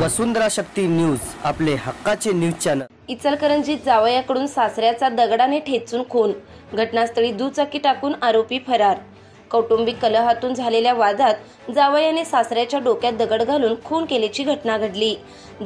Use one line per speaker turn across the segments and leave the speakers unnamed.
वसुंधरा शक्ती news, आपले हक्काचे news channel.
इचलकरंजीत जावयाकडून सासऱ्याचा दगडाने ठेचून खून, घटनास्थळी दुचाकी टाकून आरोपी फरार। कौटुंबिक कलहातून झालेल्या वादात जावयाने सासऱ्याच्या डोक्यात दगड घालून खून केल्याची घटना घडली।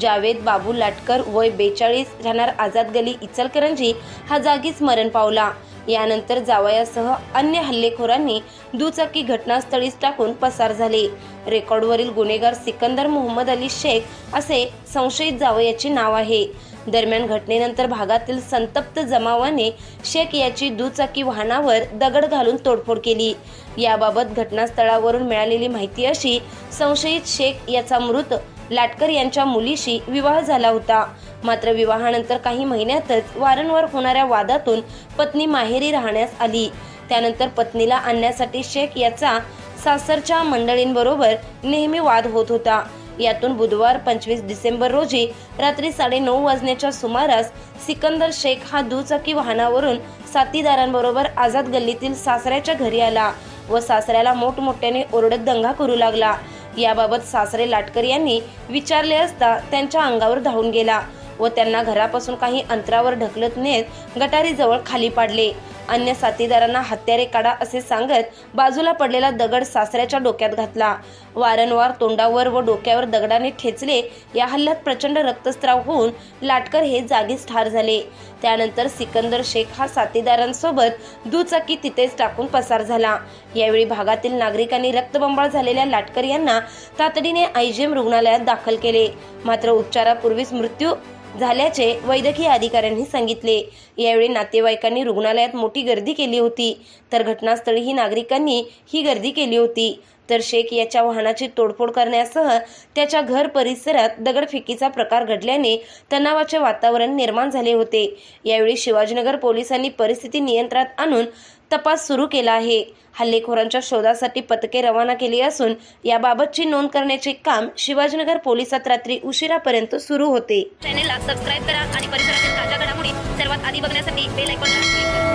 जावेद बाबू लाटकर वय 42 राहणार आझाद गली इचलकरंजी हा जागीच मरण पावला। यानंतर जावयासह अन्य हल्लेखोरांनी दुचाकी घटनास्थळीच टाकून पसार झाले। रेकॉर्डवरील गुन्हेगार सिकंदर मोहम्मद अली शेख असे संशयित जावयाचे नाव आहे। दरम्यान घटनेनंतर भागातील संतप्त जमावाने शेख याची दुचाकी वाहनावर दगड घालून तोडफोड केली। याबाबत घटनास्थळावरून मिळालेली माहिती अशी, संशयित शेख याचा मृत लाटकर यांच्या मुलीशी विवाह झाला होता। मात्र विवाहानंतर काही महिन्यातच वारंवार होणाऱ्या वादातून पत्नी माहेरी राहण्यास आली। त्यानंतर पत्नीला आणण्यासाठी शेख याचा सासरच्या मंडळींबरोबर नेहमी वाद होत होता। यातून बुधवार 25 डिसेंबर रोजी रात्री 9:30 वाजण्याच्या सुमारास सिकंदर शेख हा दुचाकी वाहनावरून साथीदारांबरोबर आझाद गल्लीतील सासऱ्याच्या घरी आला व सासऱ्याला मोठमोठ्याने ओरडत दंगा करू लागला। याबाबत सासरे लाटकर यांनी विचारले असता त्यांच्या अंगावर धावून गेला व त्यांना घरापासून काही अंतरावर ढकलत नेत गटारीजवळ खाली पाडले। अन्य साथीदारांना हत्यारे काढा असे सांगत बाजूला पडलेला दगड सासऱ्याच्या डोक्यात घातला। वारंवार तोंडावर व डोक्यावर दगडाने ठेचले। या हल्ल्यात प्रचंड रक्तस्राव होऊन लाटकर हे जागीच ठार झाले। त्यानंतर सिकंदर शेख हा साथीदारांसोबत दुचाकी तिथेच टाकून पसार झाला। यावेळी भागातील नागरिकांनी रक्तबंबाळ झालेल्या लाटकर यांना तातडीने आयजीएम रुग्णालयात दाखल केले। मात्र उपचारापूर्वीच मृत्यू झाल्याचे वैद्यकीय अधिकाऱ्यांनी सांगितले। यावेळी नातेवाईकांनी रुग्णालयात मोठी गर्दी केली होती, तर घटनास्थळीही नागरिकांनी ही गर्दी केली होती। तर शेख याच्या वाहनाची तोडफोड करण्यासह त्याच्या घर परिसरात दगडफेकीचा प्रकार घडल्याने तणावाचे वातावरण निर्माण झाले होते। यावेळी शिवाजीनगर पोलिसांनी परिस्थिती नियंत्रणात आणून तपास सुरू केला आहे। हल्लेखोरांच्या शोधासाठी पथके रवाना केली असून याबाबतची नोंद करण्याचे काम शिवाजीनगर पोलिसात रात्री उशिरापर्यंत सुरू होते।
चॅनेलला सबस्क्राइब करा आणि परिसरातील ताज्या घडामोडी सर्वात आधी बघण्यासाठी बेल आयकॉनला क्लिक करा।